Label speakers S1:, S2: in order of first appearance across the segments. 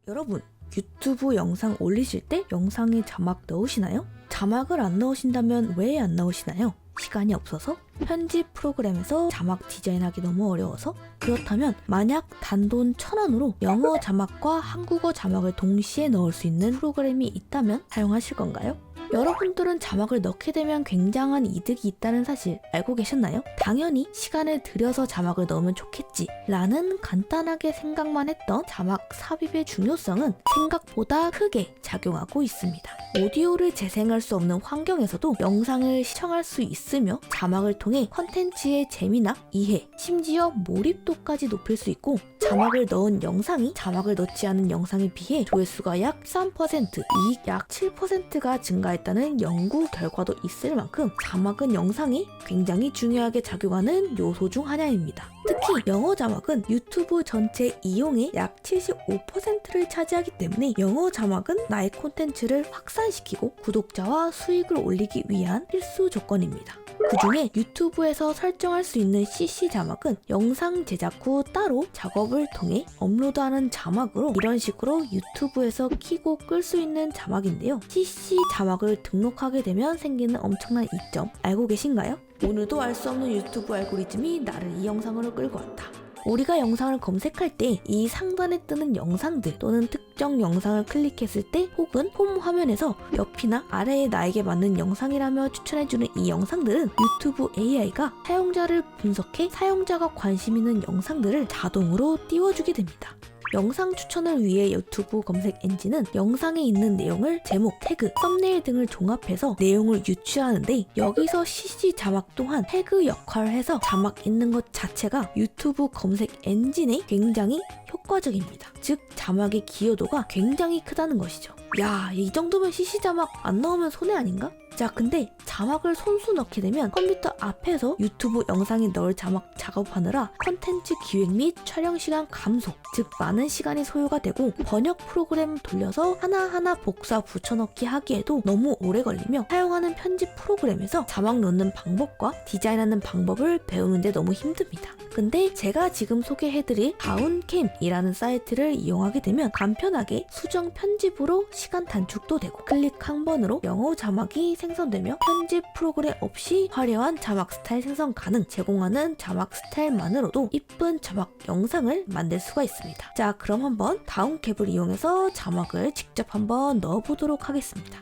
S1: 여러분, 유튜브 영상 올리실 때 영상에 자막 넣으시나요? 자막을 안 넣으신다면 왜 안 넣으시나요? 시간이 없어서? 편집 프로그램에서 자막 디자인하기 너무 어려워서? 그렇다면 만약 단돈 1,000원으로 영어 자막과 한국어 자막을 동시에 넣을 수 있는 프로그램이 있다면 사용하실 건가요? 여러분들은 자막을 넣게 되면 굉장한 이득이 있다는 사실 알고 계셨나요? 당연히 시간을 들여서 자막을 넣으면 좋겠지 라는 간단하게 생각만 했던 자막 삽입의 중요성은 생각보다 크게 작용하고 있습니다. 오디오를 재생할 수 없는 환경에서도 영상을 시청할 수 있으며 자막을 통해 컨텐츠의 재미나 이해, 심지어 몰입도까지 높일 수 있고 자막을 넣은 영상이 자막을 넣지 않은 영상에 비해 조회수가 약 13%, 이익 약 7%가 증가했다는 연구 결과도 있을 만큼 자막은 영상이 굉장히 중요하게 작용하는 요소 중 하나입니다. 특히 영어 자막은 유튜브 전체 이용의 약 75%를 차지하기 때문에 영어 자막은 나의 콘텐츠를 확산시키고 구독자와 수익을 올리기 위한 필수 조건입니다. 그 중에 유튜브에서 설정할 수 있는 CC 자막은 영상 제작 후 따로 작업을 통해 업로드하는 자막으로 이런 식으로 유튜브에서 키고 끌 수 있는 자막인데요. CC 자막을 등록하게 되면 생기는 엄청난 이점 알고 계신가요? 오늘도 알 수 없는 유튜브 알고리즘이 나를 이 영상으로 끌고 왔다. 우리가 영상을 검색할 때 이 상단에 뜨는 영상들 또는 특정 영상을 클릭했을 때 혹은 홈 화면에서 옆이나 아래에 나에게 맞는 영상이라며 추천해주는 이 영상들은 유튜브 AI가 사용자를 분석해 사용자가 관심 있는 영상들을 자동으로 띄워주게 됩니다. 영상 추천을 위해 유튜브 검색 엔진은 영상에 있는 내용을 제목, 태그, 썸네일 등을 종합해서 내용을 유추하는데 여기서 CC 자막 또한 태그 역할을 해서 자막 있는 것 자체가 유튜브 검색 엔진에 굉장히 효과적입니다. 즉 자막의 기여도가 굉장히 크다는 것이죠. 야, 이 정도면 CC 자막 안 넣으면 손해 아닌가? 자, 근데 자막을 손수 넣게 되면 컴퓨터 앞에서 유튜브 영상에 넣을 자막 작업하느라 컨텐츠 기획 및 촬영 시간 감소, 즉 많은 시간이 소요가 되고 번역 프로그램 돌려서 하나하나 복사 붙여넣기 하기에도 너무 오래 걸리며 사용하는 편집 프로그램에서 자막 넣는 방법과 디자인하는 방법을 배우는데 너무 힘듭니다. 근데 제가 지금 소개해드릴 다운캠이라는 사이트를 이용하게 되면 간편하게 수정 편집으로 시간 단축도 되고 클릭 한 번으로 영어 자막이 생성되며 편집 프로그램 없이 화려한 자막 스타일 생성 가능, 제공하는 자막 스타일만으로도 이쁜 자막 영상을 만들 수가 있습니다. 자, 그럼 한번 다운캡을 이용해서 자막을 직접 한번 넣어보도록 하겠습니다.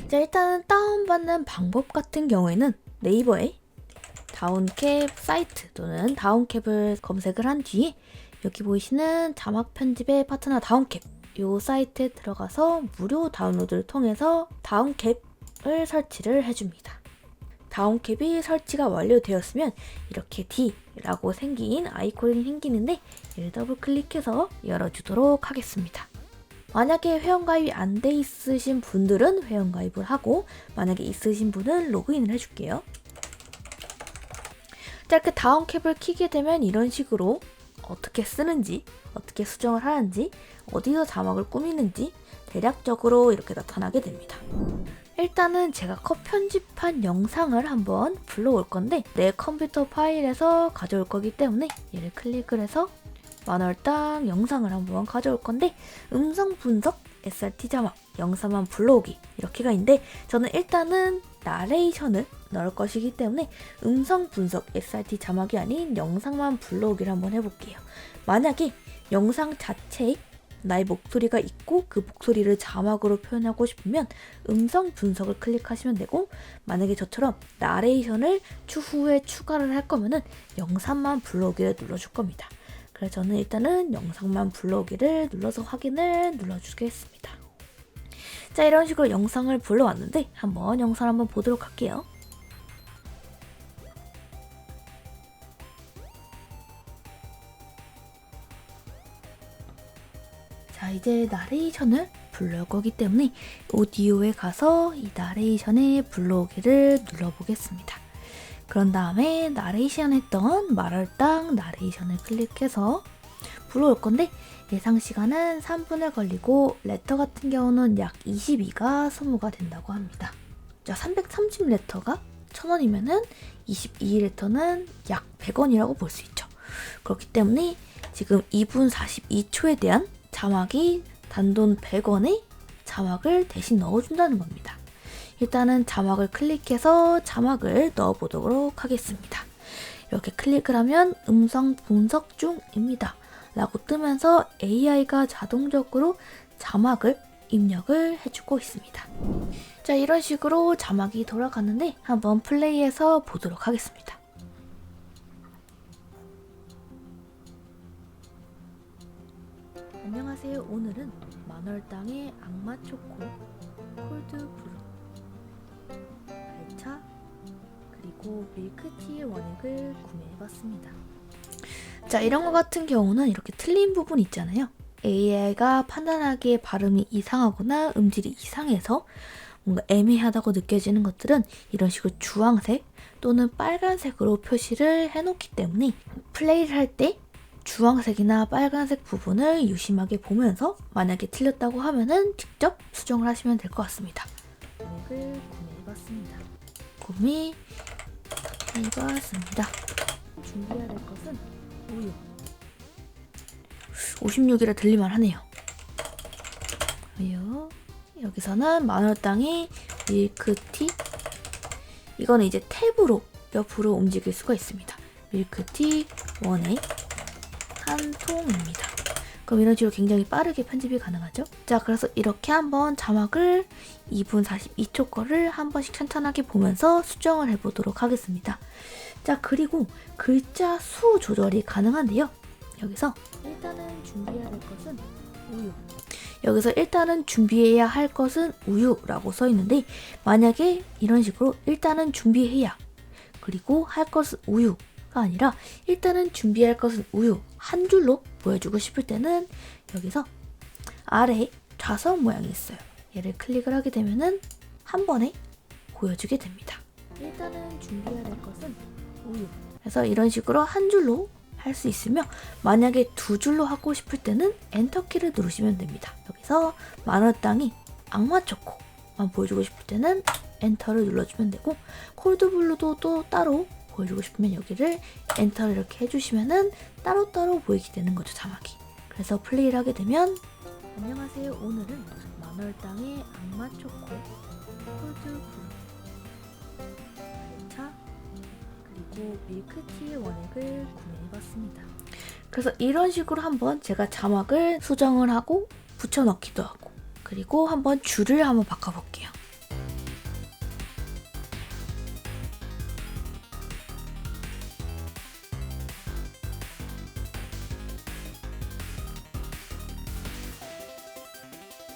S1: 자, 일단은 다운받는 방법 같은 경우에는 네이버에 다운캡 사이트 또는 다운캡을 검색을 한 뒤에 여기 보이시는 자막 편집의 파트너 다운캡 이 사이트에 들어가서 무료 다운로드를 통해서 다운캡을 설치를 해줍니다. 다운캡이 설치가 완료되었으면 이렇게 D라고 생긴 아이콘이 생기는데 이를 더블 클릭해서 열어주도록 하겠습니다. 만약에 회원가입이 안 돼 있으신 분들은 회원가입을 하고 만약에 있으신 분은 로그인을 해줄게요. 자, 이렇게 다운캡을 키게 되면 이런 식으로 어떻게 쓰는지, 어떻게 수정을 하는지, 어디서 자막을 꾸미는지 대략적으로 이렇게 나타나게 됩니다. 일단은 제가 컷 편집한 영상을 한번 불러올 건데 내 컴퓨터 파일에서 가져올 거기 때문에 얘를 클릭을 해서 마누얼당 영상을 한번 가져올 건데 음성 분석, SRT 자막, 영상만 불러오기 이렇게가 있는데 저는 일단은 나레이션을 넣을 것이기 때문에 음성 분석 SRT 자막이 아닌 영상만 불러오기를 한번 해볼게요. 만약에 영상 자체에 나의 목소리가 있고 그 목소리를 자막으로 표현하고 싶으면 음성 분석을 클릭하시면 되고 만약에 저처럼 나레이션을 추후에 추가를 할 거면은 영상만 불러오기를 눌러줄 겁니다. 그래서 저는 일단은 영상만 불러오기를 눌러서 확인을 눌러주겠습니다. 자, 이런 식으로 영상을 불러왔는데 한번 영상을 한번 보도록 할게요. 자, 이제 나레이션을 불러올 거기 때문에 오디오에 가서 이 나레이션의 불러오기를 눌러보겠습니다. 그런 다음에 나레이션 했던 마누얼당 나레이션을 클릭해서 불러올 건데 예상 시간은 3분을 걸리고 레터 같은 경우는 약 22가 소모가 된다고 합니다. 자, 330 레터가 1,000원이면은 22 레터는 약 100원이라고 볼 수 있죠. 그렇기 때문에 지금 2분 42초에 대한 자막이 단돈 100원에 자막을 대신 넣어준다는 겁니다. 일단은 자막을 클릭해서 자막을 넣어보도록 하겠습니다. 이렇게 클릭을 하면 음성 분석 중입니다 라고 뜨면서 AI가 자동적으로 자막을 입력을 해주고 있습니다. 자, 이런 식으로 자막이 돌아가는데 한번 플레이해서 보도록 하겠습니다. 안녕하세요. 오늘은 만월당의 악마 초코 콜드 브루 발차 그리고 밀크티의 원액을 구매해봤습니다. 자, 이런 것 같은 경우는 이렇게 틀린 부분 있잖아요. AI가 판단하기에 발음이 이상하거나 음질이 이상해서 뭔가 애매하다고 느껴지는 것들은 이런 식으로 주황색 또는 빨간색으로 표시를 해놓기 때문에 플레이를 할 때 주황색이나 빨간색 부분을 유심하게 보면서 만약에 틀렸다고 하면은 직접 수정을 하시면 될 것 같습니다. 원액을 구매해봤습니다. 구매해봤습니다. 준비해야 될 것은 우유 56이라 들릴만 하네요. 우유. 여기서는 만월당의 밀크티. 이거는 이제 탭으로 옆으로 움직일 수가 있습니다. 밀크티 원액 한 통입니다. 그럼 이런 식으로 굉장히 빠르게 편집이 가능하죠. 자, 그래서 이렇게 한번 자막을 2분 42초 거를 한 번씩 천천하게 보면서 수정을 해보도록 하겠습니다. 자, 그리고 글자 수 조절이 가능한데요. 여기서 일단은 준비해야 할 것은 우유. 여기서 일단은 준비해야 할 것은 우유라고 써 있는데 만약에 이런 식으로 일단은 준비해야 그리고 할 것은 우유가 아니라 일단은 준비할 것은 우유 한 줄로 보여주고 싶을 때는 여기서 아래에 좌석 모양이 있어요. 얘를 클릭을 하게 되면은 한 번에 보여주게 됩니다. 일단은 준비해야 할 것은 우유. 그래서 이런 식으로 한 줄로 할 수 있으며 만약에 두 줄로 하고 싶을 때는 엔터키를 누르시면 됩니다. 여기서 만월당이 악마 초코만 보여주고 싶을 때는 엔터를 눌러주면 되고 콜드블루도 또 따로 보여주고 싶으면 여기를 엔터를 이렇게 해주시면은 따로따로 보이게 되는 거죠, 자막이. 그래서 플레이를 하게 되면 안녕하세요. 오늘은 만월당의 악마 초코 콜드블루 발차 그리고 밀크티의 원액을 구매해봤습니다. 그래서 이런 식으로 한번 제가 자막을 수정을 하고 붙여넣기도 하고 그리고 한번 줄을 한번 바꿔볼게요.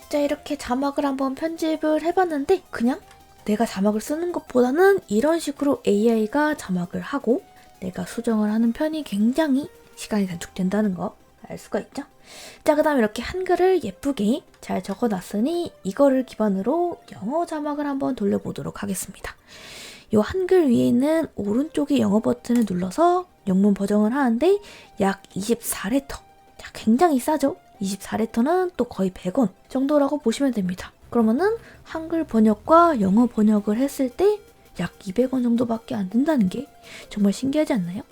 S1: 자, 이렇게 자막을 한번 편집을 해봤는데 그냥 내가 자막을 쓰는 것보다는 이런 식으로 AI가 자막을 하고 내가 수정을 하는 편이 굉장히 시간이 단축된다는 거 알 수가 있죠? 자, 그 다음에 이렇게 한글을 예쁘게 잘 적어놨으니 이거를 기반으로 영어 자막을 한번 돌려보도록 하겠습니다. 이 한글 위에 있는 오른쪽의 영어 버튼을 눌러서 영문 버전을 하는데 약 24레터. 자, 굉장히 싸죠? 24레터는 또 거의 100원 정도라고 보시면 됩니다. 그러면은 한글 번역과 영어 번역을 했을 때 약 200원 정도밖에 안 든다는 게 정말 신기하지 않나요?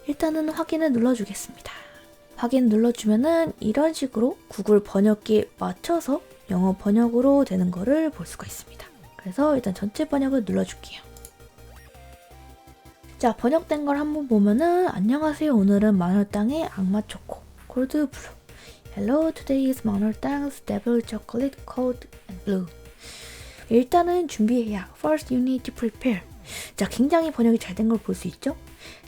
S1: 일단은 확인을 눌러주겠습니다. 확인 눌러주면은 이런 식으로 구글 번역기에 맞춰서 영어 번역으로 되는 거를 볼 수가 있습니다. 그래서 일단 전체 번역을 눌러줄게요. 자, 번역된 걸 한번 보면은 안녕하세요. 오늘은 만월당의 악마 초코 콜드 블루. Hello, today is 만월당's devil chocolate cold and blue. 일단은 준비해야. First you need to prepare. 자, 굉장히 번역이 잘 된 걸 볼 수 있죠?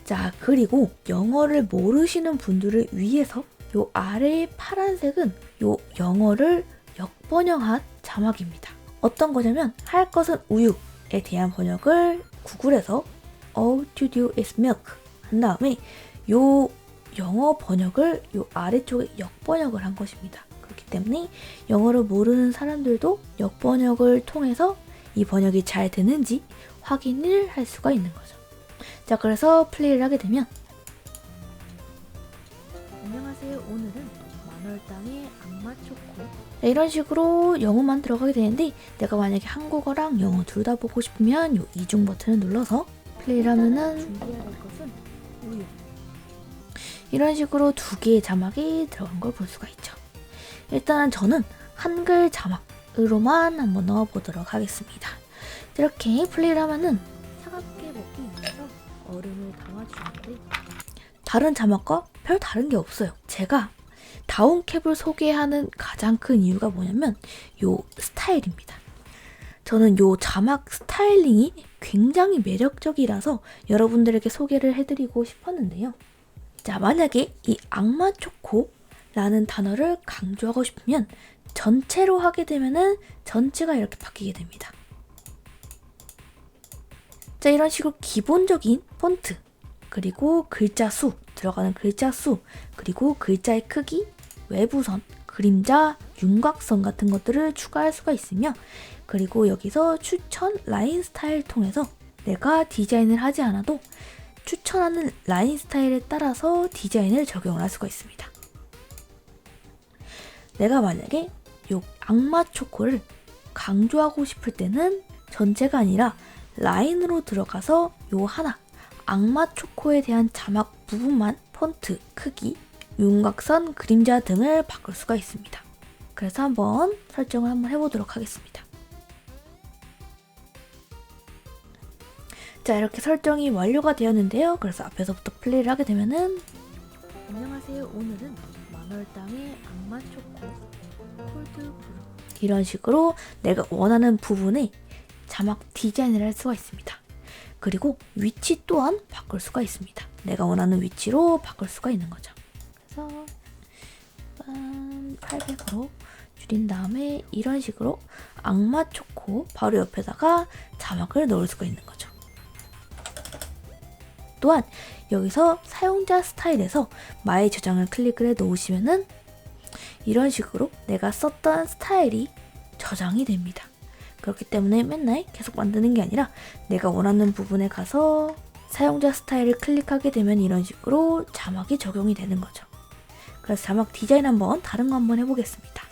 S1: 자, 그리고 영어를 모르시는 분들을 위해서 요 아래의 파란색은 요 영어를 역번역한 자막입니다. 어떤 거냐면 할 것은 우유에 대한 번역을 구글에서 All to do is milk 한 다음에 요 영어 번역을 요 아래쪽에 역번역을 한 것입니다. 그렇기 때문에 영어를 모르는 사람들도 역번역을 통해서 이 번역이 잘 되는지 확인을 할 수가 있는 거죠. 자, 그래서 플레이를 하게 되면 안녕하세요. 오늘은 만월당의 악마 초코. 자, 이런 식으로 영어만 들어가게 되는데 내가 만약에 한국어랑 영어 둘 다 보고 싶으면 요 이중 버튼을 눌러서 플레이를 하면은 준비해야 할 것은 우유. 이런 식으로 두 개의 자막이 들어간 걸 볼 수가 있죠. 일단은 저는 한글 자막으로만 한번 넣어보도록 하겠습니다. 이렇게 플레이를 하면은 차갑게 먹기 위해서 얼음을 담아주는데 다른 자막과 별 다른 게 없어요. 제가 다운캡을 소개하는 가장 큰 이유가 뭐냐면 요 스타일입니다. 저는 요 자막 스타일링이 굉장히 매력적이라서 여러분들에게 소개를 해드리고 싶었는데요. 자, 만약에 이 악마 초코라는 단어를 강조하고 싶으면 전체로 하게 되면은 전체가 이렇게 바뀌게 됩니다. 자, 이런 식으로 기본적인 폰트, 그리고 글자 수, 들어가는 글자 수, 그리고 글자의 크기, 외부선, 그림자, 윤곽선 같은 것들을 추가할 수가 있으며, 그리고 여기서 추천 라인 스타일 통해서 내가 디자인을 하지 않아도 추천하는 라인 스타일에 따라서 디자인을 적용을 할 수가 있습니다. 내가 만약에 요 악마 초코를 강조하고 싶을 때는 전체가 아니라 라인으로 들어가서 요 하나, 악마 초코에 대한 자막 부분만 폰트, 크기, 윤곽선, 그림자 등을 바꿀 수가 있습니다. 그래서 한번 설정을 한번 해보도록 하겠습니다. 자, 이렇게 설정이 완료가 되었는데요. 그래서 앞에서부터 플레이를 하게 되면은 안녕하세요. 오늘은 만월당의 악마 초코 콜드 브루 이런 식으로 내가 원하는 부분에 자막 디자인을 할 수가 있습니다. 그리고 위치 또한 바꿀 수가 있습니다. 내가 원하는 위치로 바꿀 수가 있는 거죠. 그래서 800으로 줄인 다음에 이런 식으로 악마 초코 바로 옆에다가 자막을 넣을 수가 있는 거죠. 또한 여기서 사용자 스타일에서 마의 저장을 클릭을 해 놓으시면은 이런 식으로 내가 썼던 스타일이 저장이 됩니다. 그렇기 때문에 맨날 계속 만드는 게 아니라 내가 원하는 부분에 가서 사용자 스타일을 클릭하게 되면 이런 식으로 자막이 적용이 되는 거죠. 그래서 자막 디자인 한번 다른 거 한번 해보겠습니다.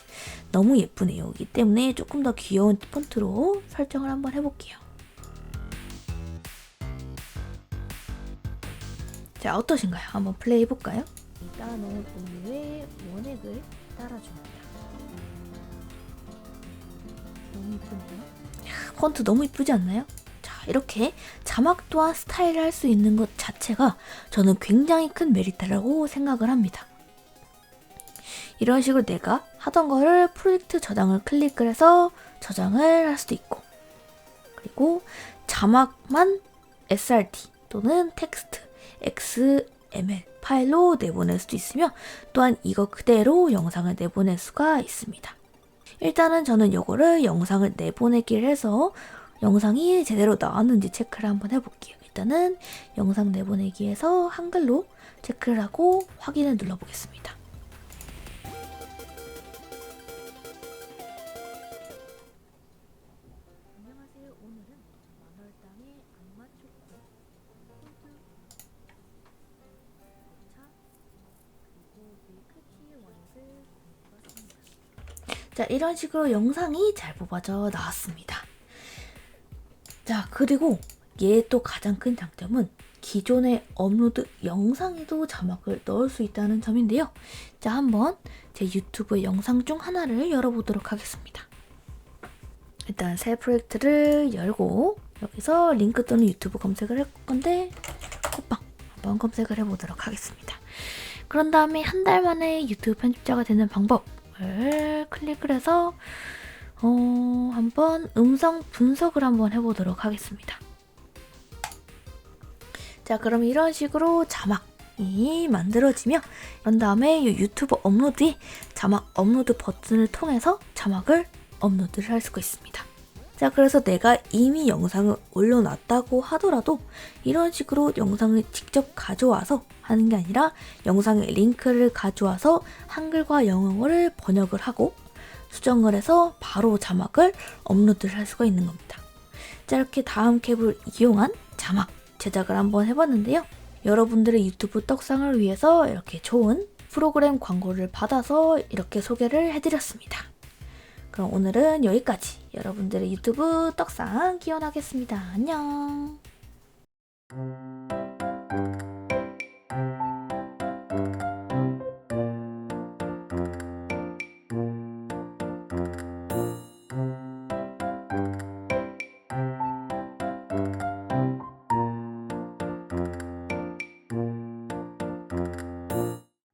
S1: 너무 예쁘네요. 이기 때문에 조금 더 귀여운 폰트로 설정을 한번 해볼게요. 자, 어떠신가요? 한번 플레이 해볼까요? 따놓은 우유에 원액을 따라줍니다. 너무 이쁘네요. 폰트 너무 이쁘지 않나요? 자, 이렇게 자막 또한 스타일을 할 수 있는 것 자체가 저는 굉장히 큰 메리트라고 생각을 합니다. 이런 식으로 내가 하던 거를 프로젝트 저장을 클릭을 해서 저장을 할 수도 있고, 그리고 자막만 SRT 또는 텍스트, XML 파일로 내보낼 수도 있으며, 또한 이거 그대로 영상을 내보낼 수가 있습니다. 일단은 저는 요거를 영상을 내보내기를 해서 영상이 제대로 나왔는지 체크를 한번 해볼게요. 일단은 영상 내보내기에서 한글로 체크를 하고 확인을 눌러보겠습니다. 안녕하세요. 오늘은 만월당의 악마 초코 그리고 밀크티 원액을 넣었습니다. 자, 이런 식으로 영상이 잘 뽑아져 나왔습니다. 자, 그리고 얘 또 가장 큰 장점은 기존의 업로드 영상에도 자막을 넣을 수 있다는 점인데요. 자, 한번 제 유튜브 영상 중 하나를 열어보도록 하겠습니다. 일단 새 프로젝트를 열고 여기서 링크 또는 유튜브 검색을 할 건데 콧방 한번 검색을 해보도록 하겠습니다. 그런 다음에 한 달 만에 유튜브 편집자가 되는 방법을 클릭을 해서 한번 음성 분석을 한번 해보도록 하겠습니다. 자, 그럼 이런 식으로 자막이 만들어지며 그런 다음에 이 유튜브 업로드에 자막 업로드 버튼을 통해서 자막을 업로드를 할 수가 있습니다. 자, 그래서 내가 이미 영상을 올려놨다고 하더라도 이런 식으로 영상을 직접 가져와서 하는 게 아니라 영상의 링크를 가져와서 한글과 영어를 번역을 하고 수정을 해서 바로 자막을 업로드를 할 수가 있는 겁니다. 자, 이렇게 다음 캡을 이용한 자막 제작을 한번 해봤는데요. 여러분들의 유튜브 떡상을 위해서 이렇게 좋은 프로그램 광고를 받아서 이렇게 소개를 해드렸습니다. 그럼 오늘은 여기까지 여러분들의 유튜브 떡상 기원하겠습니다. 안녕.